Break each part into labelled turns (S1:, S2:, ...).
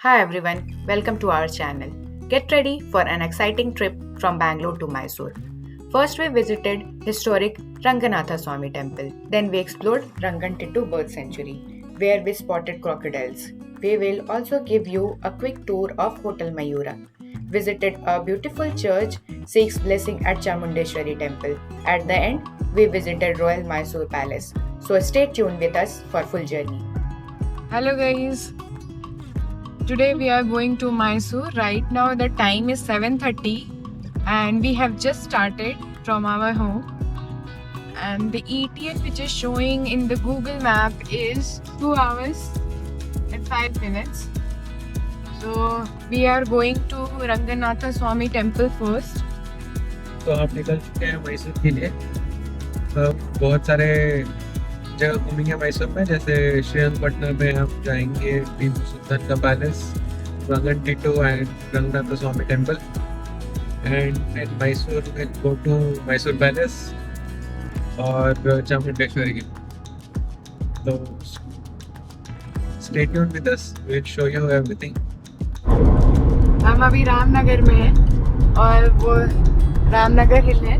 S1: Hi everyone, welcome to our channel. Get ready for an exciting trip from Bangalore to Mysore. First we visited historic Ranganatha Swami temple. Then we explored Rangantittu Bird Sanctuary, where we spotted crocodiles. We will also give you a quick tour of Hotel Mayura. Visited a beautiful church, Sikhs blessing at Chamundeshwari temple. At the end, we visited Royal Mysore Palace. So stay tuned with us for full journey. Hello guys, today we are going to Mysore. Right now the time is 7:30 and we have just started from our home. And the ETA which is showing in the Google map is 2 hours and 5 minutes. So we are going to Ranganatha Swami temple first.
S2: तो हम निकल चुके हैं मैसूर के लिए। बहुत सारे जगह घूमेंगे मैसूर में, जैसे श्रीरंगपट्टनम में हम जाएंगे टीपू सुल्तान का palace, Ranganathittu and Ranganath Swami temple, and in Mysore will go to Mysore palace और चामुंडेश्वरी की। तो stay tuned with us, we will show you everything.
S1: हम अभी रामनगर में हैं और वो रामनगर हिल है।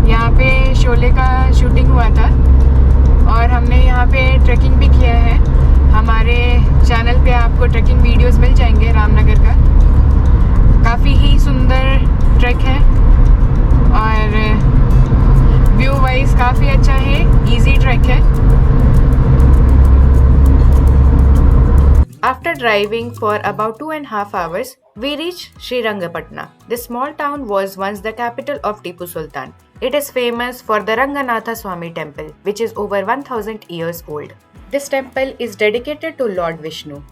S1: यहाँ पे शोले का शूटिंग हुआ था और हमने यहाँ पे ट्रैकिंग भी किया है। हमारे चैनल पे आपको ट्रैकिंग वीडियोस मिल जाएंगे रामनगर का। काफ़ी ही सुंदर ट्रैक है और व्यू वाइज काफ़ी अच्छा है, इजी ट्रैक है। After driving for about 2.5 hours, we reached Srirangapatna. This small town was once the capital of Tipu Sultan. It is famous for the Ranganatha Swami temple, which is over 1000 years old. This temple is dedicated to Lord Vishnu.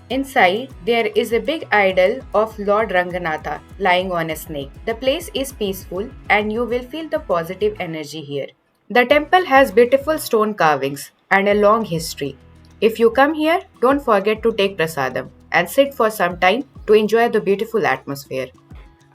S1: Inside, there is a big idol of Lord Ranganatha lying on a snake. The place is peaceful and you will feel the positive energy here. The temple has beautiful stone carvings and a long history. If you come here, don't forget to take prasadam and sit for some time to enjoy the beautiful atmosphere.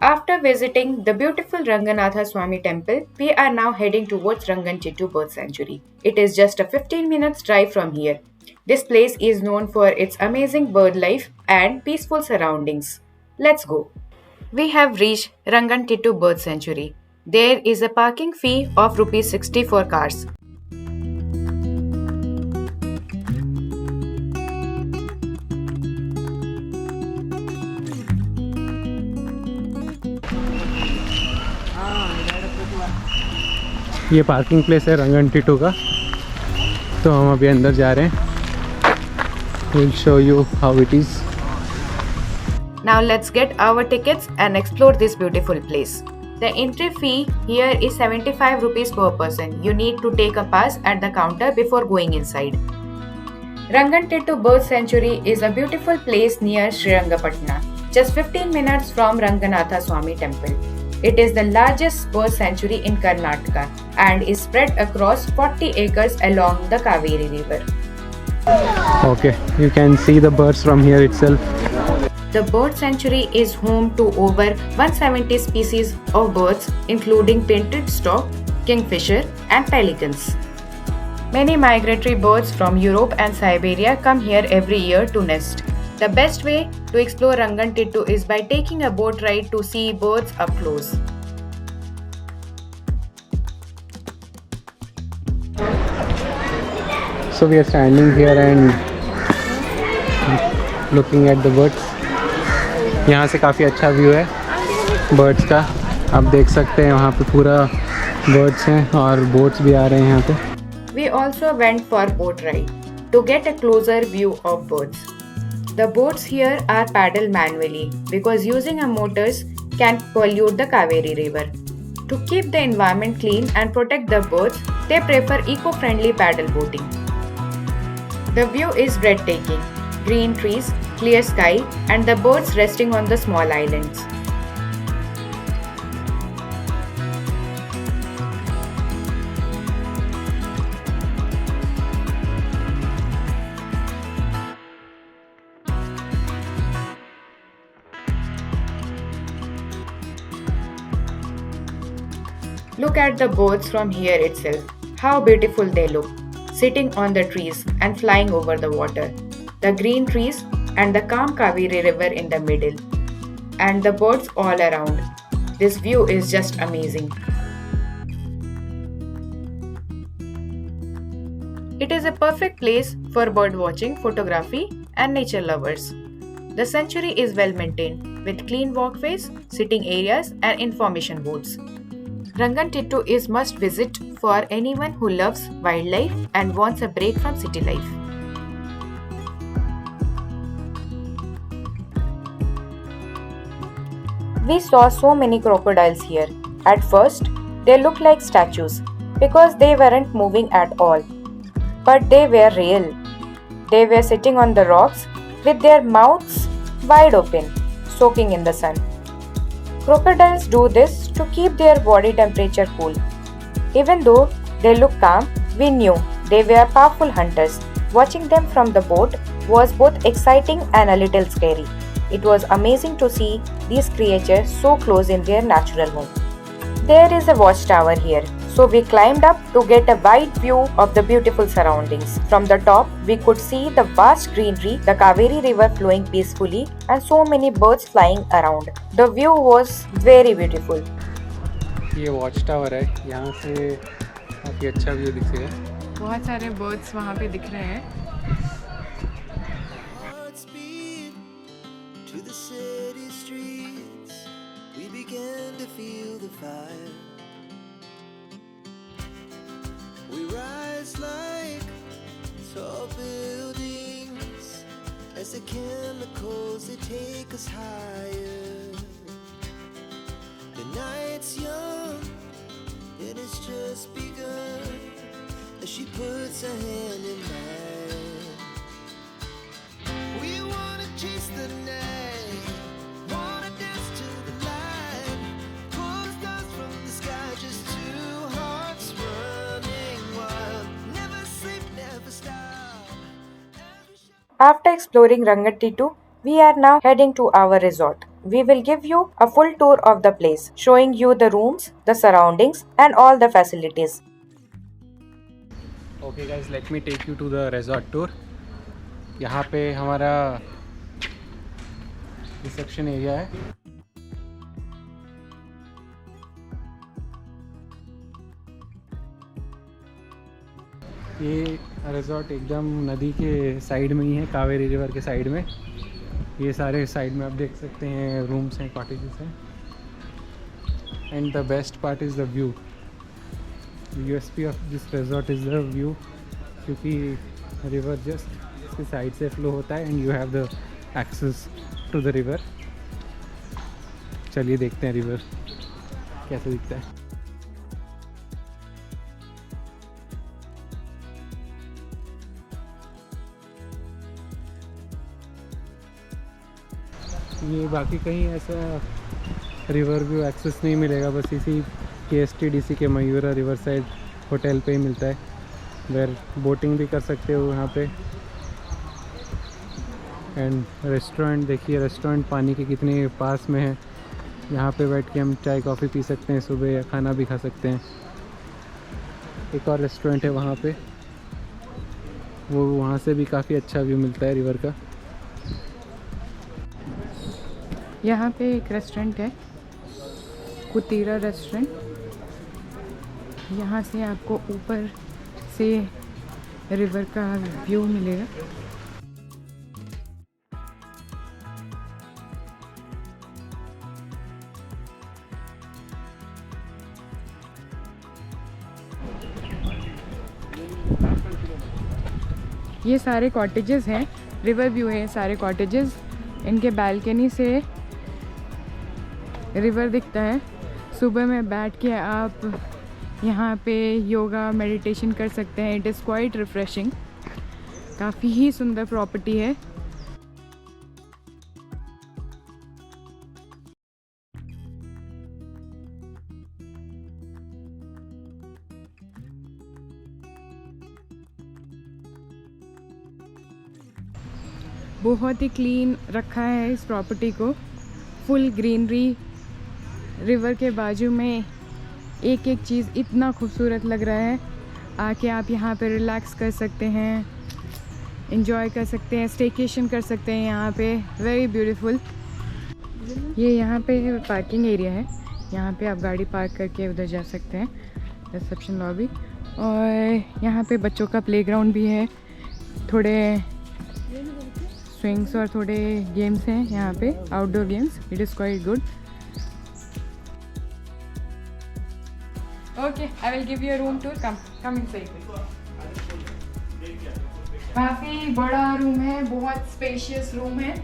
S1: After visiting the beautiful Ranganatha Swami temple, we are now heading towards Rangantittu Bird Sanctuary. It is just a 15 minutes drive from here. This place is known for its amazing bird life and peaceful surroundings. Let's go. We have reached Rangantittu Bird Sanctuary. There is a parking fee of Rs 60 for cars.
S2: ये parking place है रंगनटिट्टू का। तो हम अभी अंदर जा रहे हैं। We'll show you how it is.
S1: Now let's get our tickets and explore this beautiful place. The entry fee here is 75 rupees per person. You need to take a pass at the counter before going inside. Rangantittu Bird Sanctuary is a beautiful place near Srirangapatna, just 15 minutes from Ranganatha Swami temple. It is the largest bird sanctuary in Karnataka and is spread across 40 acres along the Kaveri river.
S2: Okay, you can see the birds from here itself.
S1: The bird sanctuary is home to over 170 species of birds, including painted stork, kingfisher, and pelicans. Many migratory birds from Europe and Siberia come here every year to nest. The best way to explore Rangantittu is by taking a boat ride to see birds up close.
S2: So we are standing here and looking at the birds. यहाँ से काफ़ी अच्छा view है birds का। आप देख सकते हैं वहाँ पे पूरा बर्ड्स हैं और बोट्स भी आ रहे हैं यहाँ पे।
S1: We also went for boat ride to get a closer view of birds. The boats here are paddled manually because using a motors can pollute the Kaveri river. To keep the environment clean and protect the birds, they prefer eco-friendly paddle boating. The view is breathtaking. Green trees, clear sky, and the birds resting on the small islands. Look at the birds from here itself. How beautiful they look, sitting on the trees and flying over the water. The green trees and the calm Kaveri River in the middle, and the birds all around. This view is just amazing. It is a perfect place for bird watching, photography, and nature lovers. The sanctuary is well maintained with clean walkways, sitting areas, and information boards. Rangantittu is must visit for anyone who loves wildlife and wants a break from city life. We saw so many crocodiles here. At first, they looked like statues because they weren't moving at all. But they were real. They were sitting on the rocks with their mouths wide open, soaking in the sun. Crocodiles do this to keep their body temperature cool. Even though they look calm, we knew they were powerful hunters. Watching them from the boat was both exciting and a little scary. It was amazing to see these creatures so close in their natural home. There is a watchtower here, so we climbed up to get a wide view of the beautiful surroundings. From the top, we could see the vast greenery, the Kaveri River flowing peacefully, and so many birds flying around. The view was very beautiful.
S2: ये watch tower है, यहाँ से काफ़ी अच्छा view दिखेगा।
S1: बहुत सारे birds वहाँ पे दिख रहे हैं।
S3: To the city streets, we began to feel the fire. We rise like tall buildings as the chemicals they take us higher. The night's young and it's just begun as she puts her hand in mine. We wanna chase the night, wanna dance to the light, pull the stars from the sky, just two hearts running wild. Never sleep, never stop.
S1: After exploring Rangantittu, we are now heading to our resort. We will give you a full tour of the place, showing you the rooms, the surroundings, and all the facilities.
S2: Okay guys, let me take you to the resort tour. यहाँ पे हमारा reception area है। ये resort एकदम नदी के side में ही है, कावेरी रिवर के साइड में। ये सारे साइड में आप देख सकते हैं, रूम्स हैं, कॉटेजेस हैं। And the best part is the view. USP of this resort is the view, क्योंकि रिवर जस्ट इसके साइड से फ्लो होता है and you have the access to the river. चलिए देखते हैं रिवर कैसे दिखता है। ये बाकी कहीं ऐसा रिवर व्यू एक्सेस नहीं मिलेगा, बस इसी KSTDC के मयूरा रिवर साइड होटल पे ही मिलता है। वेर बोटिंग भी कर सकते हो यहाँ पे। एंड रेस्टोरेंट देखिए, रेस्टोरेंट पानी के कितने पास में है। यहाँ पे बैठ के हम चाय कॉफ़ी पी सकते हैं सुबह, या खाना भी खा सकते हैं। एक और रेस्टोरेंट है वहाँ पे, वो वहाँ से भी काफ़ी अच्छा व्यू मिलता है रिवर का।
S1: यहाँ पे एक रेस्टोरेंट है, कुतीरा रेस्टोरेंट। यहाँ से आपको ऊपर से रिवर का व्यू मिलेगा। ये सारे कॉटेजेस हैं, रिवर व्यू है। सारे कॉटेजेस, इनके बालकनी से रिवर दिखता है। सुबह में बैठ के आप यहाँ पे योगा मेडिटेशन कर सकते हैं। It is quite refreshing. काफ़ी ही सुंदर प्रॉपर्टी है। बहुत ही क्लीन रखा है इस प्रॉपर्टी को। फुल ग्रीनरी, रिवर के बाजू में एक एक चीज़ इतना खूबसूरत लग रहा है। आके आप यहाँ पे रिलैक्स कर सकते हैं। इंजॉय कर सकते हैं, स्टेकेशन कर सकते हैं यहाँ पे। Very beautiful. ये यहाँ पे पार्किंग एरिया है, यहाँ पे आप गाड़ी पार्क करके उधर जा सकते हैं, रिसेप्शन लॉबी। और यहाँ पे बच्चों का प्लेग्राउंड भी है, थोड़े स्विंग्स और थोड़े गेम्स हैं यहाँ पे, outdoor games. It is quite good. Okay, I will give you a room tour. Come inside. काफ़ी बड़ा रूम है, बहुत स्पेशियस रूम है।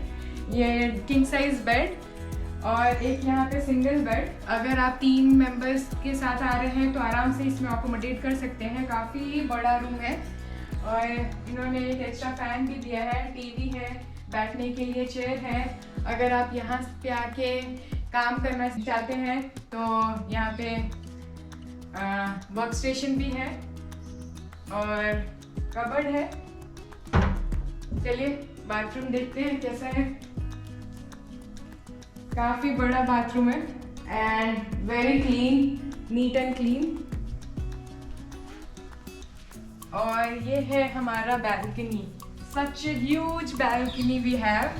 S1: ये किंग साइज बेड और एक यहाँ पे सिंगल बेड। अगर आप 3 मेंबर्स के साथ आ रहे हैं तो आराम से इसमें अकोमोडेट कर सकते हैं। काफ़ी बड़ा रूम है और इन्होंने एक एक्स्ट्रा फैन भी दिया है, टीवी है, बैठने के लिए चेयर है। अगर आप यहाँ पे आके काम करना चाहते हैं तो यहाँ पे वर्क स्टेशन भी है और कबर्ड है। चलिए बाथरूम देखते हैं कैसा है। काफ़ी बड़ा बाथरूम है and very clean, neat and clean. और ये है हमारा balcony. Such a huge balcony we have,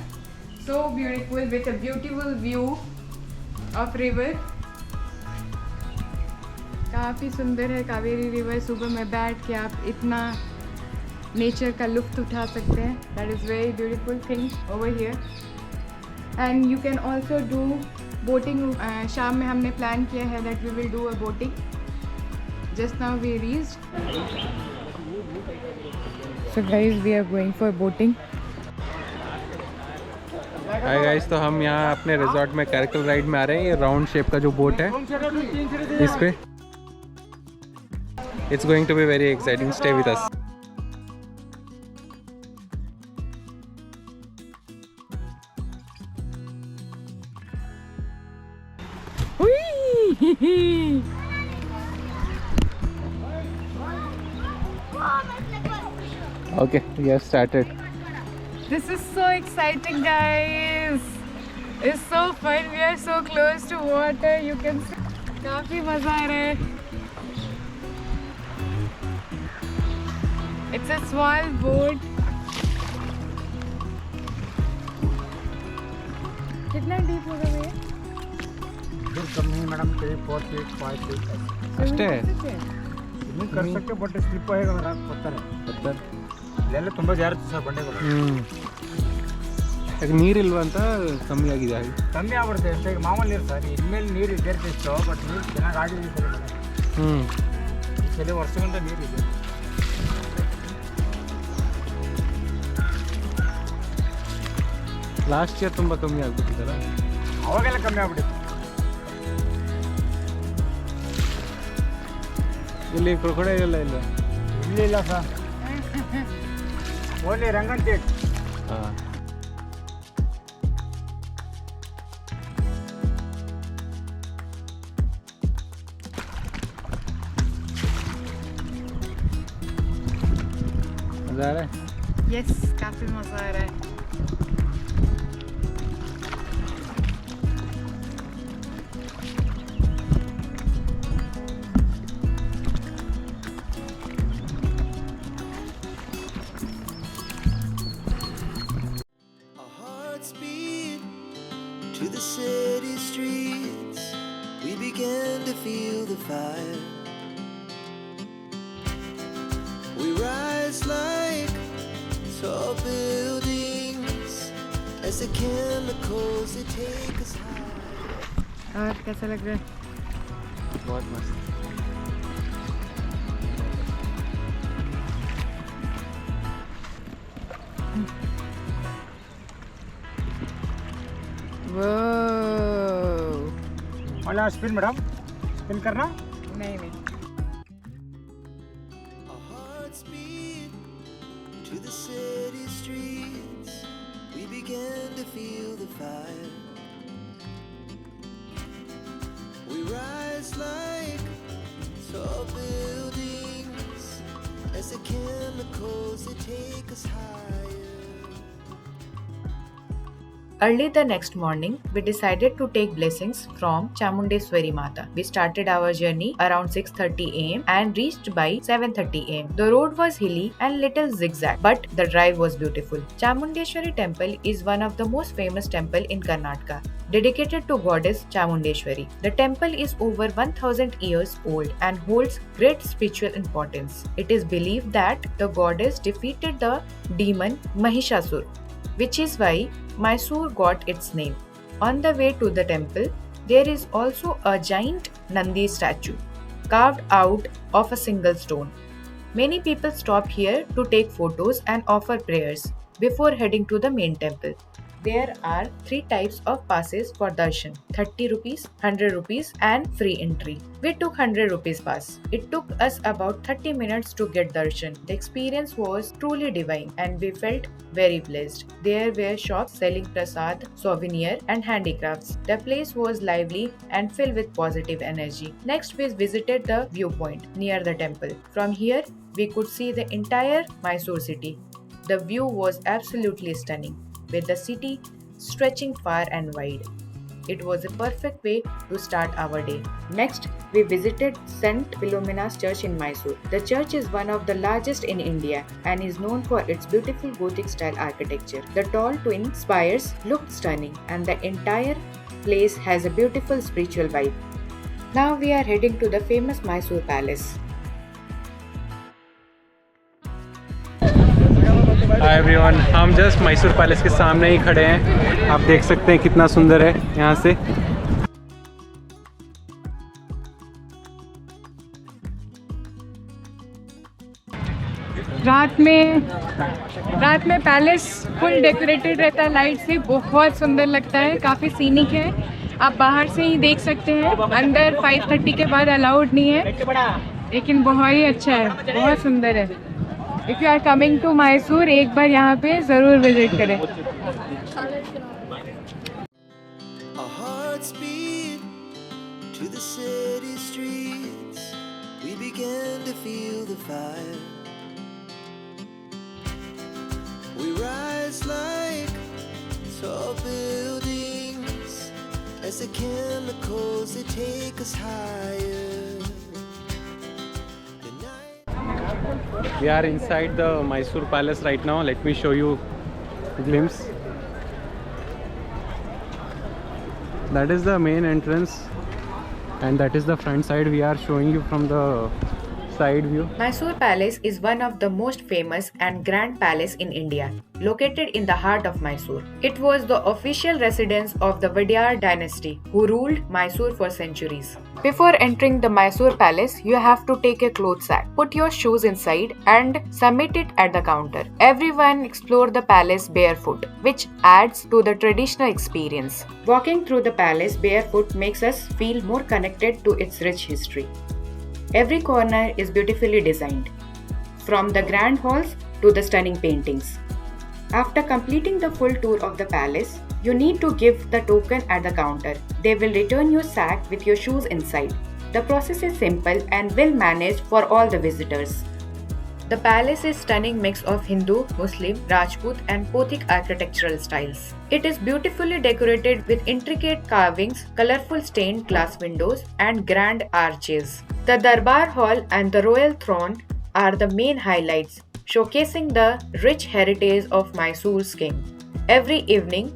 S1: so beautiful with a beautiful view of river। काफ़ी सुंदर है कावेरी रिवर। सुबह में बैठ के आप इतना नेचर का लुत्फ उठा सकते हैं। That is very beautiful thing over here. And you can also do boating. शाम में हमने प्लान किया है that we will do a boating. Just now we reached. So guys we are going for boating.
S2: Hi guys, तो हम यहाँ अपने resort में कैरेक्टर राइड में आ रहे हैं। ये राउंड शेप का जो बोट है इस पे। It's going to be very exciting. Stay with us. Okay, we have started.
S1: This is so exciting, guys. It's so fun. We are so close to water. You can see. काफी मजा आ रहा है। It's a small boat. कितना deep होगा भैया?
S4: कम नहीं madam, 4 feet 5 feet
S2: ಅಷ್ಟೇ
S4: swimming कर सकते बट स्लिप आएगा मेरा पत्थर ಇಲ್ಲೆಲ್ಲ ತುಂಬ ಜಾರುತ್ತೆ ಸರ್ ಬಂಡೆಗಳು.
S2: ಯಾಕೆ ನೀರಿಲ್ವಾ ಅಂತ ಕಮ್ಮಿ ಆಗಿದೆ ಹಾಗೆ
S4: ಕಮ್ಮಿ ಆಗ್ಬಿಡುತ್ತೆ ಅಷ್ಟೇ. ಈಗ ಮಾಮೂಲಿ ನೀರು ಸರ್, ಇನ್ಮೇಲೆ ನೀರು ಇದ್ದೇ ಇರ್ತಿತ್ತು ಬಟ್ ನೀರು ಚೆನ್ನಾಗಿ ಆಗಿದೆ ಸರಿ ಸರಿ ವರ್ಷಗಳಿಂದ ನೀರಿದೆ.
S2: ಲಾಸ್ಟ್ ಇಯರ್ ತುಂಬ ಕಮ್ಮಿ ಆಗ್ಬಿಟ್ಟಿದ್ದಲ್ಲ,
S4: ಅವಾಗೆಲ್ಲ ಕಮ್ಮಿ ಆಗ್ಬಿಟ್ಟಿತ್ತು.
S2: ಇಲ್ಲಿ ಕ್ರೊಕೊಡೈಲ್ ಎಲ್ಲ ಇಲ್ಲ.
S4: ಇಲ್ಲ ಸರ್, ಓನ್ಲಿ ರಂಗನ್ ಟೇಕ್.
S2: ಹಾಂ, मज़ा आ रहा है?
S1: यस, काफी मजा आ रहा है।
S3: Our hearts beat to the city streets. We began to feel the fire. We rise like tall buildings as the chemicals they take us high.
S1: और कैसा लग रहा है?
S2: बहुत मस्त।
S1: वो
S4: वाला स्पिन मैडम, स्पिन करना.
S1: नहीं नहीं।
S3: Our hearts beat to the city streets. We began to feel the fire. We rise like tall buildings as the chemicals they take us higher.
S1: Early the next morning, we decided to take blessings from Chamundeshwari Mata. We started our journey around 6:30 am and reached by 7:30 am. The road was hilly and little zigzag, but the drive was beautiful. Chamundeshwari temple is one of the most famous temple in Karnataka, dedicated to goddess Chamundeshwari. The temple is over 1000 years old and holds great spiritual importance. It is believed that the goddess defeated the demon Mahishasur, which is why Mysore got its name. On the way to the temple, there is also a giant Nandi statue carved out of a single stone. Many people stop here to take photos and offer prayers before heading to the main temple. There are three types of passes for darshan: 30 rupees, 100 rupees, and free entry. We took 100 rupees pass. It took us about 30 minutes to get darshan. The experience was truly divine and we felt very blessed. There were shops selling prasad, souvenir, and handicrafts. The place was lively and filled with positive energy. Next, we visited the viewpoint near the temple. From here, we could see the entire Mysore city. The view was absolutely stunning, with the city stretching far and wide. It was a perfect way to start our day. Next, we visited St. Philomena's Church in Mysore. The church is one of the largest in India and is known for its beautiful Gothic style architecture. The tall twin spires looked stunning and the entire place has a beautiful spiritual vibe. Now we are heading to the famous Mysore Palace.
S2: Hi everyone, हम just Mysore palace के सामने ही खड़े हैं। आप देख सकते हैं कितना सुंदर है यहाँ से।
S5: रात में पैलेस फुल डेकोरेटेड रहता है लाइट से, बहुत सुंदर लगता है, काफ़ी सीनिक है। आप बाहर से ही देख सकते हैं, अंदर 5:30 के बाद अलाउड नहीं है, लेकिन बहुत ही अच्छा है, बहुत सुंदर है। If you are coming to Mysore, एक बार यहाँ पे ज़रूर विजिट करें।
S3: Our hearts beat to the city streets. We began to feel the fire. We rise like tall buildings as the chemicals they take us higher.
S2: We are inside the Mysore Palace right now. Let me show you a glimpse. That is the main entrance and that is the front side. We are showing you from the side view.
S1: Mysore Palace is one of the most famous and grand palace in India, located in the heart of Mysore. It was the official residence of the Wadyar dynasty, who ruled Mysore for centuries. Before entering the Mysore Palace, you have to take a cloth sack, put your shoes inside and submit it at the counter. Everyone explore the palace barefoot, which adds to the traditional experience. Walking through the palace barefoot makes us feel more connected to its rich history. Every corner is beautifully designed, from the grand halls to the stunning paintings. After completing the full tour of the palace, you need to give the token at the counter. They will return your sack with your shoes inside. The process is simple and well managed for all the visitors. The palace is a stunning mix of Hindu, Muslim, Rajput and Gothic architectural styles. It is beautifully decorated with intricate carvings, colorful stained glass windows and grand arches. The Darbar Hall and the Royal Throne are the main highlights, showcasing the rich heritage of Mysore's king. Every evening,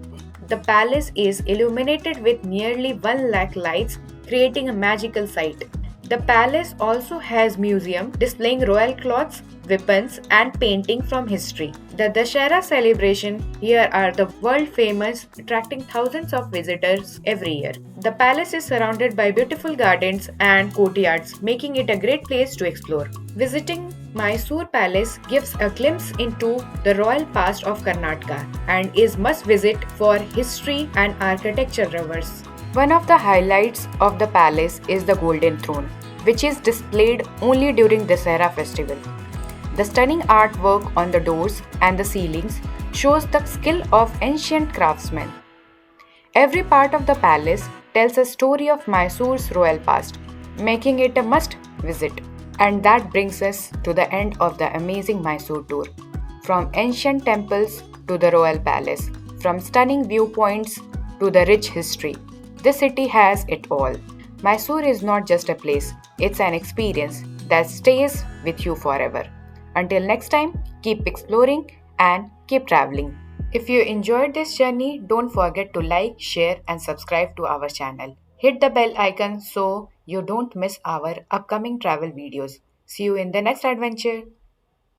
S1: the palace is illuminated with nearly 1 lakh lights, creating a magical sight. The palace also has museum displaying royal clothes, weapons and painting from history. The Dussehra celebration here are the world famous, attracting thousands of visitors every year. The palace is surrounded by beautiful gardens and courtyards, making it a great place to explore. Visiting Mysore Palace gives a glimpse into the royal past of Karnataka and is must visit for history and architecture lovers. One of the highlights of the palace is the Golden Throne, which is displayed only during Dussehra festival. The stunning artwork on the doors and the ceilings shows the skill of ancient craftsmen. Every part of the palace tells a story of Mysore's royal past, making it a must visit. And that brings us to the end of the amazing Mysore tour. From ancient temples to the royal palace, From stunning viewpoints to the rich history, this city has it all. Mysore is not just a place, it's an experience that stays with you forever. Until next time, keep exploring and keep traveling. If you enjoyed this journey, don't forget to like, share, and subscribe to our channel. Hit the bell icon so you don't miss our upcoming travel videos. See you in the next adventure.